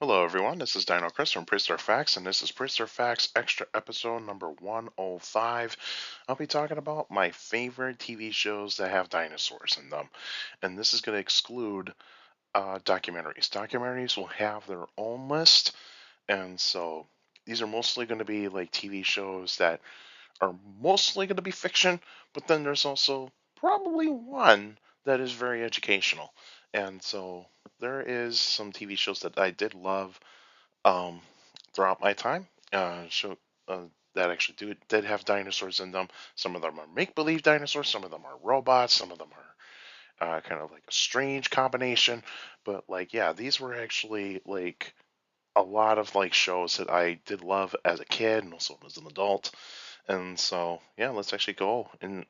Hello, everyone. This is Dino Chris from Prehistoric Facts, and this is Prehistoric Facts Extra Episode number 105. I'll be talking about my favorite TV shows that have dinosaurs in them, and this is going to exclude documentaries. Documentaries will have their own list, and so these are mostly going to be like TV shows that are mostly going to be fiction, but then there's also probably one that is very educational. And so there is some TV shows that I did love um, throughout my time. Show that actually did have dinosaurs in them. Some of them are make believe dinosaurs. Some of them are robots. Some of them are kind of like a strange combination. But like, yeah, these were actually like a lot of like shows that I did love as a kid and also as an adult. And so, yeah, let's actually go and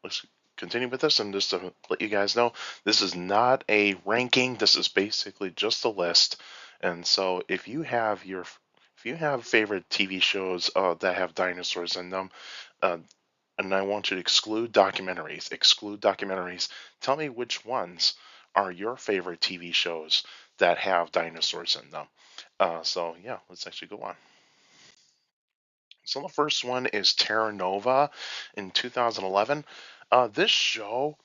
let's continue with this. And just to let you guys know, this is not a ranking. This is basically just a list. And so, if you have favorite TV shows that have dinosaurs in them, uh, and I want you to exclude documentaries. Tell me which ones are your favorite TV shows that have dinosaurs in them. So yeah, let's actually go on. So the first one is Terra Nova in 2011. This show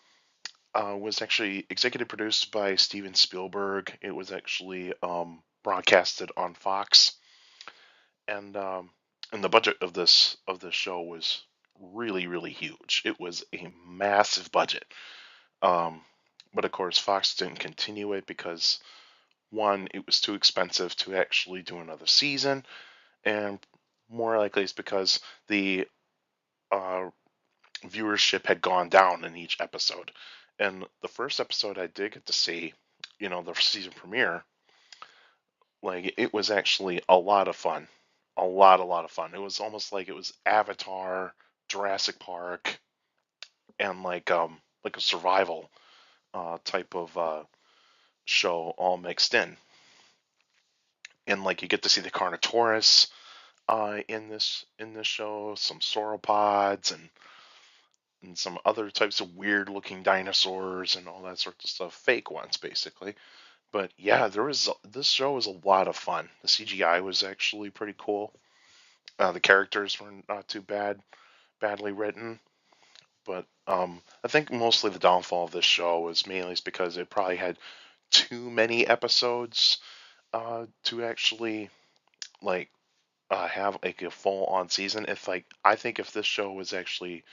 was actually executive produced by Steven Spielberg. It was actually broadcasted on Fox, and the budget of this show was really huge. It was a massive budget. Um, but of course, Fox didn't continue it because one, it was too expensive to actually do another season, and more likely it's because the uh, viewership had gone down in each episode. And the first episode I did get to see, the season premiere, like it was actually a lot of fun. A lot of fun. It was almost like it was Avatar, Jurassic Park, and like a survival type of show all mixed in. And like you get to see the Carnotaurus in this show, some sauropods and some other types of weird looking dinosaurs and all that sorts of stuff, fake ones basically. But yeah, this show was a lot of fun. The CGI was actually pretty cool. The characters were not too badly written, but I think mostly the downfall of this show was mainly because it probably had too many episodes to actually like have like a full on season. If like I think if this show was actually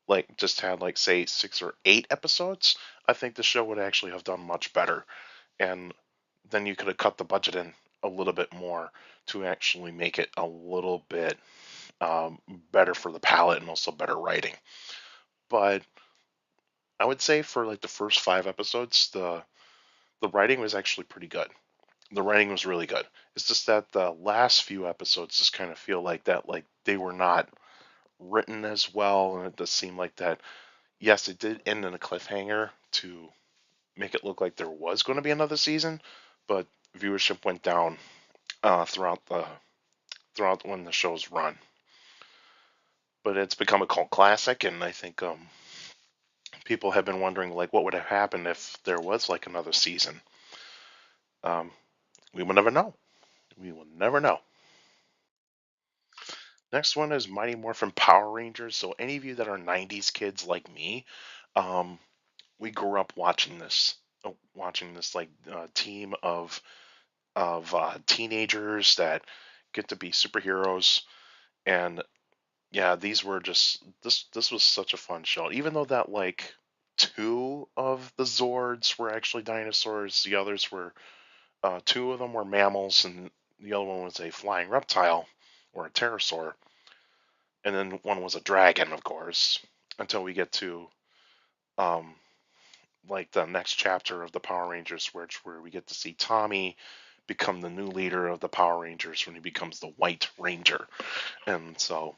like just had like say 6 or 8 episodes, I think the show would actually have done much better. And then you could have cut the budget in a little bit more to actually make it a little bit um, better for the palette and also better writing. But I would say for like the first 5 episodes, the writing was actually pretty good. The writing was really good. It's just that the last few episodes just kind of feel like they were not written as well, and it does seem like that. Yes, it did end in a cliffhanger to make it look like there was going to be another season, but viewership went down throughout when the show's run. But it's become a cult classic, and I think people have been wondering like what would have happened if there was like another season. Um, we will never know. We will never know. Next one is Mighty Morphin Power Rangers. So any of you that are '90s kids like me, um, we grew up watching this like team of teenagers that get to be superheroes. And yeah, these were just this was such a fun show. Even though that like two of the Zords were actually dinosaurs, the others were two of them were mammals, and the other one was a flying reptile or a pterosaur, and then one was a dragon, of course. Until we get to um, like the next chapter of the Power Rangers, where we get to see Tommy become the new leader of the Power Rangers when he becomes the White Ranger. And so,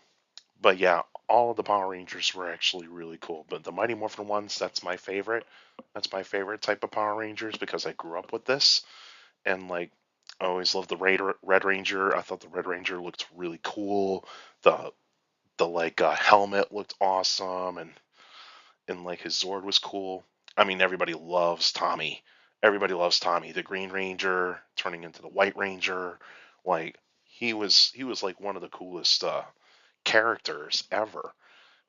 but yeah, all of the Power Rangers were actually really cool. But the Mighty Morphin ones, that's my favorite. That's my favorite type of Power Rangers because I grew up with this. And like, I always loved the Red Ranger. I thought the Red Ranger looked really cool. The the like helmet looked awesome, and like his Zord was cool. I mean, everybody loves Tommy everybody loves Tommy, the Green Ranger, turning into the White Ranger. Like he was like one of the coolest characters ever.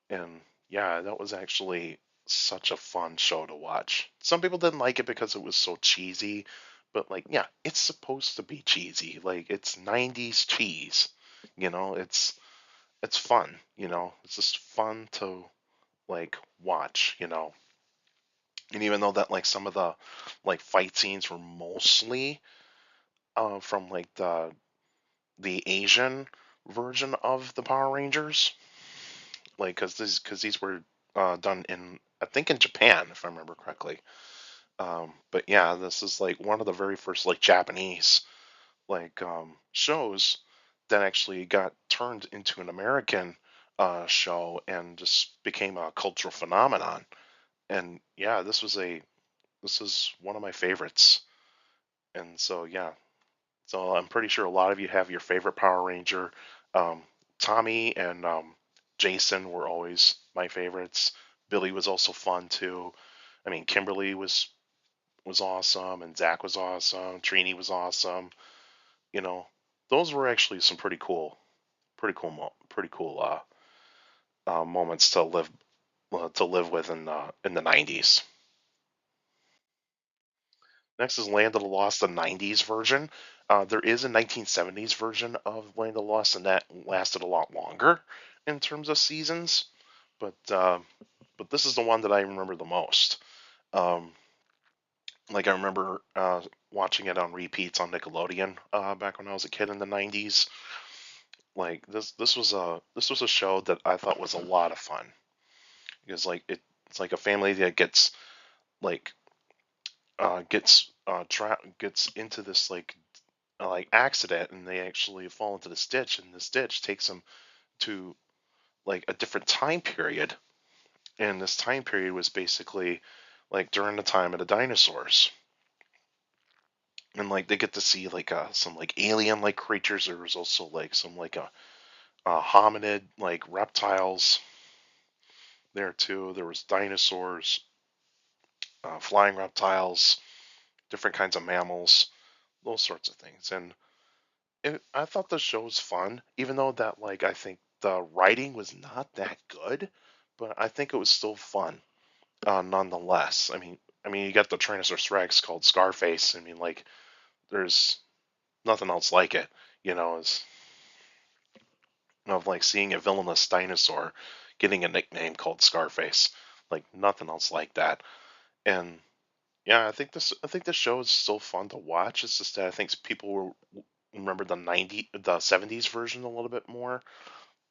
And yeah, that was actually such a fun show to watch. Some people didn't like it because it was so cheesy, but like yeah, it's supposed to be cheesy. Like it's 90s cheese. It's fun, It's just fun to like watch, And even though that like some of the like fight scenes were mostly from like the Asian version of the Power Rangers, like because these were done in I think in Japan if I remember correctly. But yeah, this is like one of the very first like Japanese like shows that actually got turned into an American show and just became a cultural phenomenon. And yeah, this is one of my favorites. And so yeah, so I'm pretty sure a lot of you have your favorite Power Ranger. Um, Tommy and Jason were always my favorites. Billy was also fun too. I mean, Kimberly was awesome, and Zach was awesome. Trini was awesome. You know, those were actually some pretty cool moments to live with in the 90s. Next is Land of the Lost, the 90s version. There is a 1970s version of Land of the Lost, and that lasted a lot longer in terms of seasons. But this is the one that I remember the most. Um, like I remember watching it on repeats on Nickelodeon back when I was a kid in the 90s. Like this was a show that I thought was a lot of fun because it's like a family that like gets into this like accident, and they actually fall into this ditch, and this ditch takes them to like a different time period, and this time period was basically like during the time of the dinosaurs, and like they get to see like some like alien like creatures. There was also like some like hominid like reptiles there too. There was dinosaurs, flying reptiles, different kinds of mammals, those sorts of things. And I thought the show was fun, even though that like I think the writing was not that good, but I think it was still fun nonetheless. I mean, you got the Tyrannosaurus Rex called Scarface. I mean, like there's nothing else like it, is of like seeing a villainous dinosaur getting a nickname called Scarface, like nothing else like that. And yeah, I think this show is still fun to watch. It's just that I think people will remember the 70s version a little bit more.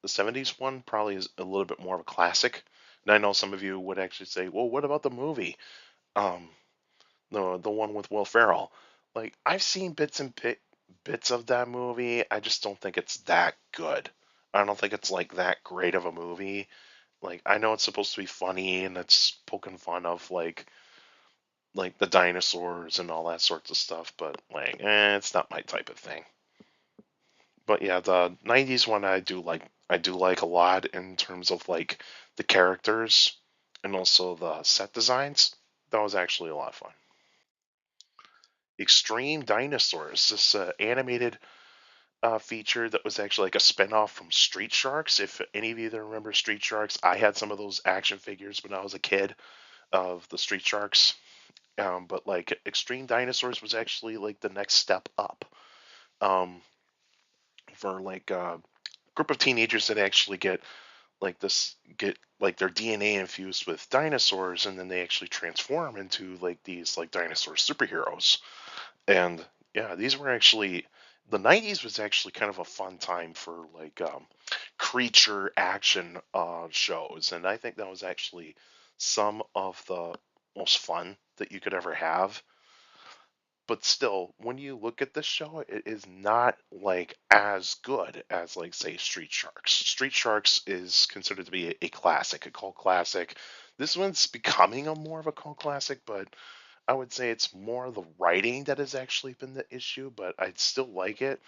The 70s one probably is a little bit more of a classic. And I know some of you would actually say, "Well, what about the movie? Um, the one with Will Ferrell?" Like I've seen bits of that movie. I just don't think it's that good. I don't think it's like that great of a movie. Like I know it's supposed to be funny and it's poking fun of like the dinosaurs and all that sorts of stuff, but like it's not my type of thing. But yeah, the 90s one I do like a lot in terms of like the characters and also the set designs. That was actually a lot of fun. Extreme Dinosaurs, this animated feature that was actually like a spinoff from Street Sharks. If any of you that remember Street Sharks, I had some of those action figures when I was a kid of the Street Sharks. But like Extreme Dinosaurs was actually like the next step up um, for like a group of teenagers that actually get like their DNA infused with dinosaurs, and then they actually transform into like these like dinosaur superheroes. And yeah, these were actually the 90s was actually kind of a fun time for like creature action shows, and I think that was actually some of the most fun that you could ever have. But still, when you look at this show, it is not like as good as like say Street Sharks. Street Sharks is considered to be a classic, a cult classic. This one's becoming a more of a cult classic, but I would say it's more the writing that has actually been the issue. But I'd still like it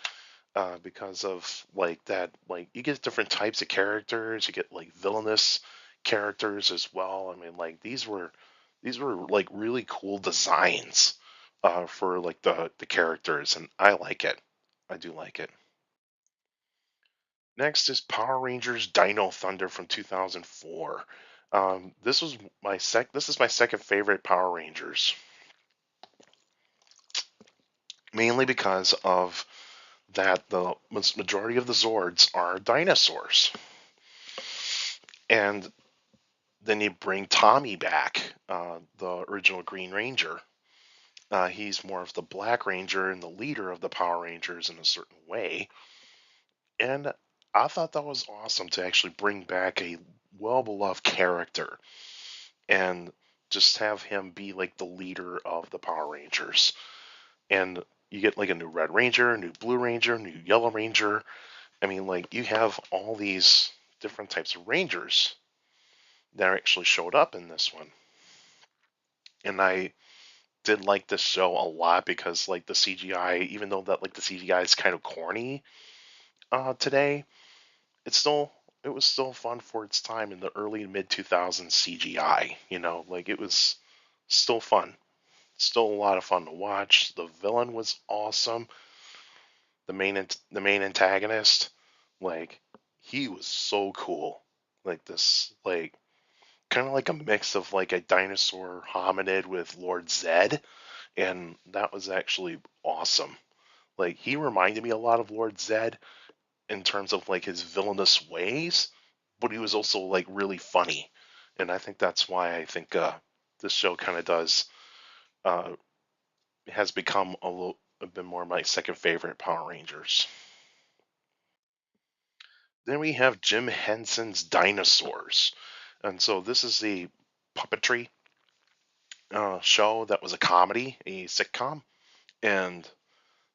because of like that. Like you get different types of characters. You get like villainous characters as well. I mean, like these were like really cool designs for like the characters, and I like it. I do like it. Next is Power Rangers Dino Thunder from 2004. This was my sec. This is my second favorite Power Rangers, mainly because of that the majority of the Zords are dinosaurs, and then you bring Tommy back, the original Green Ranger. He's more of the Black Ranger and the leader of the Power Rangers in a certain way, and I thought that was awesome to actually bring back a well beloved character and just have him be like the leader of the Power Rangers. And you get like a new Red Ranger, a new Blue Ranger, new Yellow Ranger. I mean, like you have all these different types of Rangers that actually showed up in this one. And I did like this show a lot because like the CGI, even though that like the CGI is kind of corny today, it's still it was still fun for its time in the early and mid 2000s CGI. Like it was still fun. Still a lot of fun to watch. The villain was awesome. The main antagonist, like he was so cool. Like this, like kind of like a mix of like a dinosaur hominid with Lord Zed, and that was actually awesome. Like he reminded me a lot of Lord Zed in terms of like his villainous ways, but he was also like really funny, and I think that's why I think this show kind of does uh, has become a bit more my second favorite Power Rangers. Then we have Jim Henson's Dinosaurs, and so this is the puppetry show that was a comedy, a sitcom, and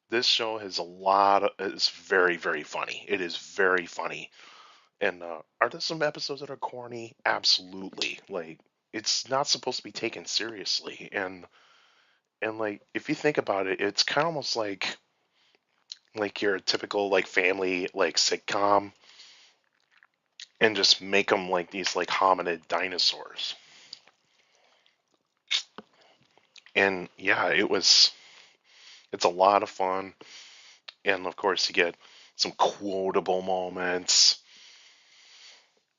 this show has a lot of is very very funny. It is very funny. And are there some episodes that are corny? Absolutely. Like it's not supposed to be taken seriously, and like if you think about it, it's kind of almost like your typical like family like sitcom, and just make them like these like hominid dinosaurs. And yeah, it's a lot of fun, and of course you get some quotable moments.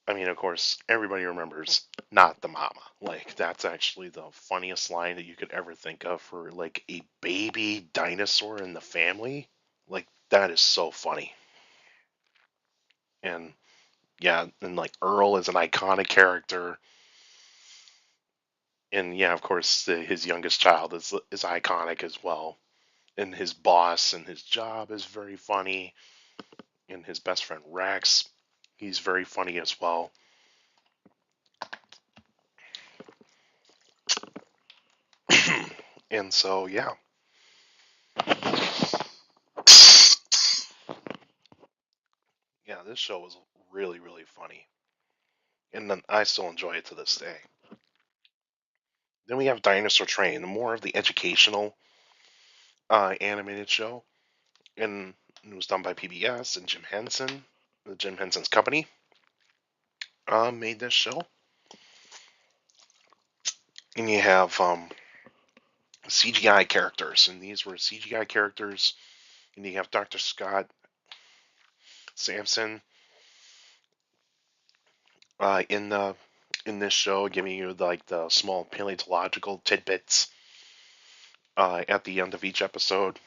I mean, of course, everybody remembers not the mama. Like, that's actually the funniest line that you could ever think of for like a baby dinosaur in the family. Like, that is so funny. And yeah, and like Earl is an iconic character. And yeah, of course, his youngest child is iconic as well. And his boss and his job is very funny. And his best friend Rex, he's very funny as well. And so, yeah. Yeah, this show was really, really funny. And then I still enjoy it to this day. Then we have Dinosaur Train, more of the educational animated show, and it was done by PBS and Jim Henson. The Jim Henson's company made this show, and you have CGI characters, and these were CGI characters, and you have Dr. Scott Sampson in this show, giving you like the small paleontological tidbits at the end of each episode.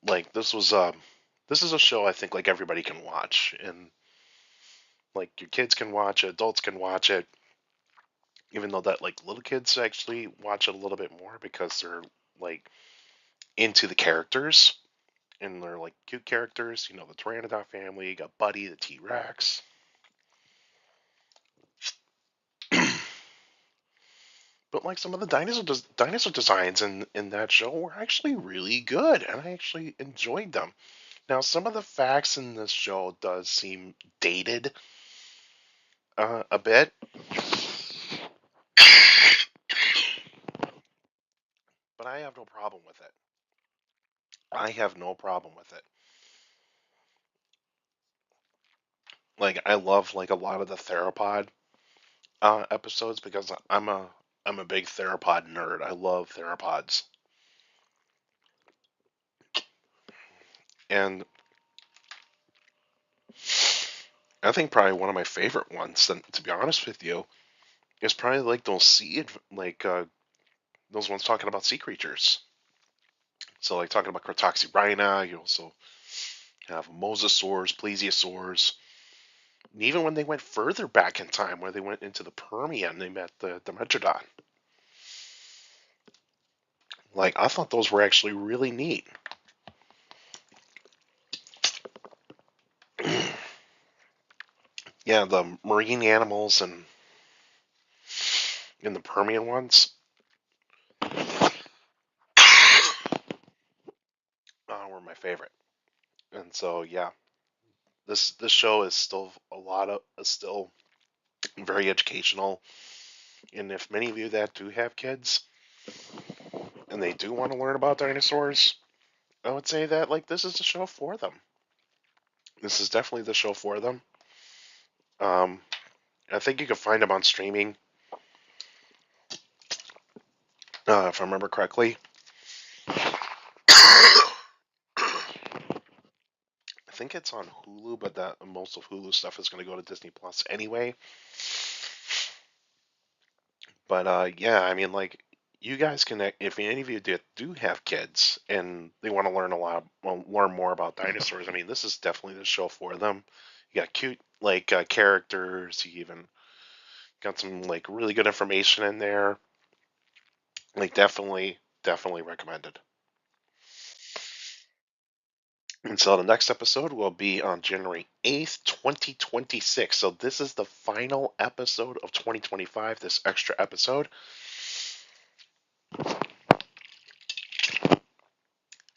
Like this is a show I think like everybody can watch, and like your kids can watch it, adults can watch it, even though that like little kids actually watch it a little bit more because they're like into the characters, and they're like cute characters. You know, the Pteranodon family, you got Buddy the T Rex. But like some of the dinosaur designs in that show were actually really good, and I actually enjoyed them. Now, some of the facts in this show does seem dated a bit, but I have no problem with it. I have no problem with it. Like I love like a lot of the theropod episodes because I'm a big theropod nerd. I love theropods. And I think probably one of my favorite ones, and to be honest with you, is probably like those ones talking about sea creatures. So like talking about Cratoxyrhina, you also have mosasaurs, plesiosaurs, and even when they went further back in time, where they went into the Permian, they met the Dimetrodon. Like I thought those were actually really neat. Yeah, the marine animals and in the Permian ones were my favorite. And so yeah, this show is still still very educational. And if many of you that do have kids and they do want to learn about dinosaurs, I would say that like this is the show for them. This is definitely the show for them. Um, I think you can find them on streaming, if I remember correctly. I think it's on Hulu, but that most of Hulu stuff is going to go to Disney Plus anyway. But yeah, I mean, like you guys can, if any of you do have kids and they want to learn more about dinosaurs. I mean, this is definitely the show for them. You got cute like characters. You even got some like really good information in there. Like definitely recommended. And so the next episode will be on January 8th, 2026. So this is the final episode of 2025, this extra episode.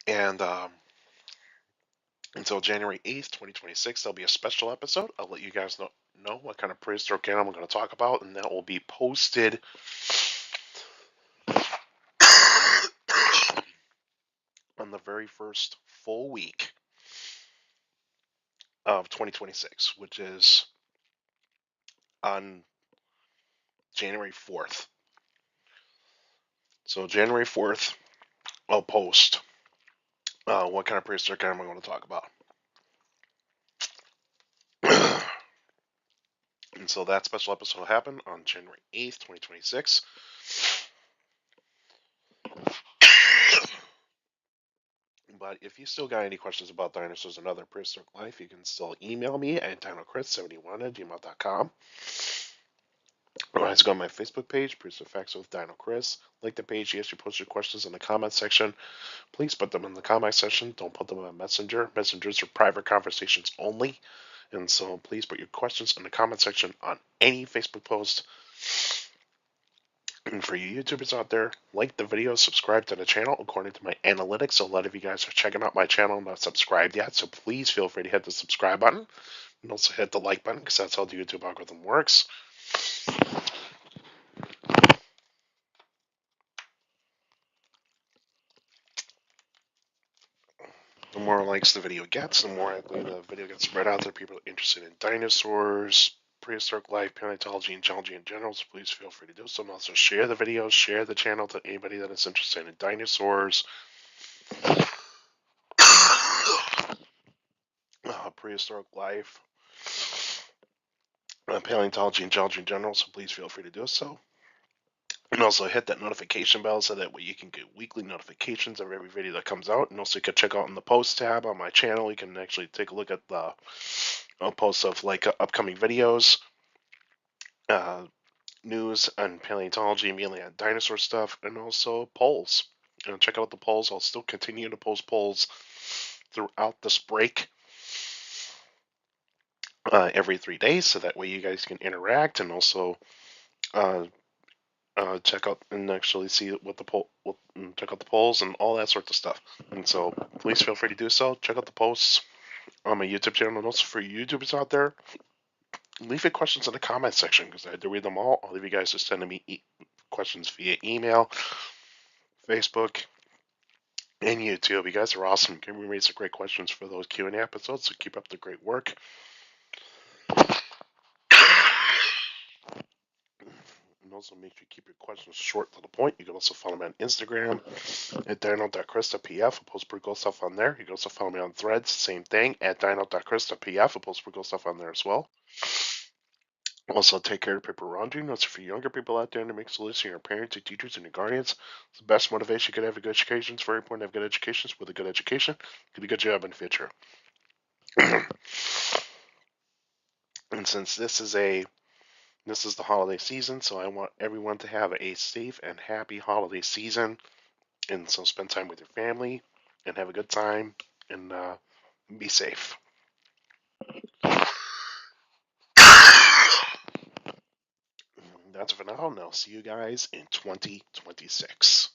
And until January 8th, 2026, there'll be a special episode. I'll let you guys know what kind of prehistoric animal I'm going to talk about, and that will be posted on the very first full week of 2026, which is on January 4th. So January 4th, I'll post what kind of prehistoric animal I'm going to talk about. And so that special episode will happen on January 8th, 2026. But if you still got any questions about dinosaurs and other prehistoric life, you can still email me at dinocris71@gmail.com. Otherwise, go on my Facebook page, Prehistoric Facts with Dino Chris. Like the page, yes, you post your questions in the comment section. Please put them in the comment section. Don't put them on Messenger. Messengers are private conversations only. And so please put your questions in the comment section on any Facebook post. And for you YouTubers out there, like the video, subscribe to the channel. According to my analytics, a lot of you guys are checking out my channel and not subscribed yet. So please feel free to hit the subscribe button and also hit the like button because that's how the YouTube algorithm works. The more likes the video gets, the more likely the video gets spread out to people interested in dinosaurs, prehistoric life, paleontology, and geology in general. So please feel free to do so. And also share the video, share the channel to anybody that is interested in dinosaurs, prehistoric life, paleontology, and geology in general. So please feel free to do so. And also hit that notification bell so that way you can get weekly notifications of every video that comes out. And also you can check out in the post tab on my channel. You can actually take a look at the posts of like upcoming videos, news on paleontology, mainly on dinosaur stuff, and also polls. And check out the polls. I'll still continue to post polls throughout this break every 3 days, so that way you guys can interact and also uh, check out and actually see what the poll, check out the polls and all that sorts of stuff. And so please feel free to do so. Check out the posts on my YouTube channel, and also for YouTubers out there, leave your questions in the comment section because I do read them all. I'll leave you guys just sending me questions via email, Facebook, and YouTube. You guys are awesome. You raise some great questions for those Q&A episodes, so keep up the great work. And also make sure you keep your questions short to the point. You can also follow me on Instagram at dino.chris.pf. I post pretty cool stuff on there. You can also follow me on Threads, same thing, at dino.chris.pf. I post pretty cool stuff on there as well. Also, take care of the people around you. Notes for younger people out there to make solution, your parents, your teachers, and your guardians. It's the best motivation you can have a good education. It's very important to have good education. With a good education, get a good job in the future. And since this is the holiday season, so I want everyone to have a safe and happy holiday season. And so spend time with your family and have a good time and be safe. That's for now, and I'll see you guys in 2026.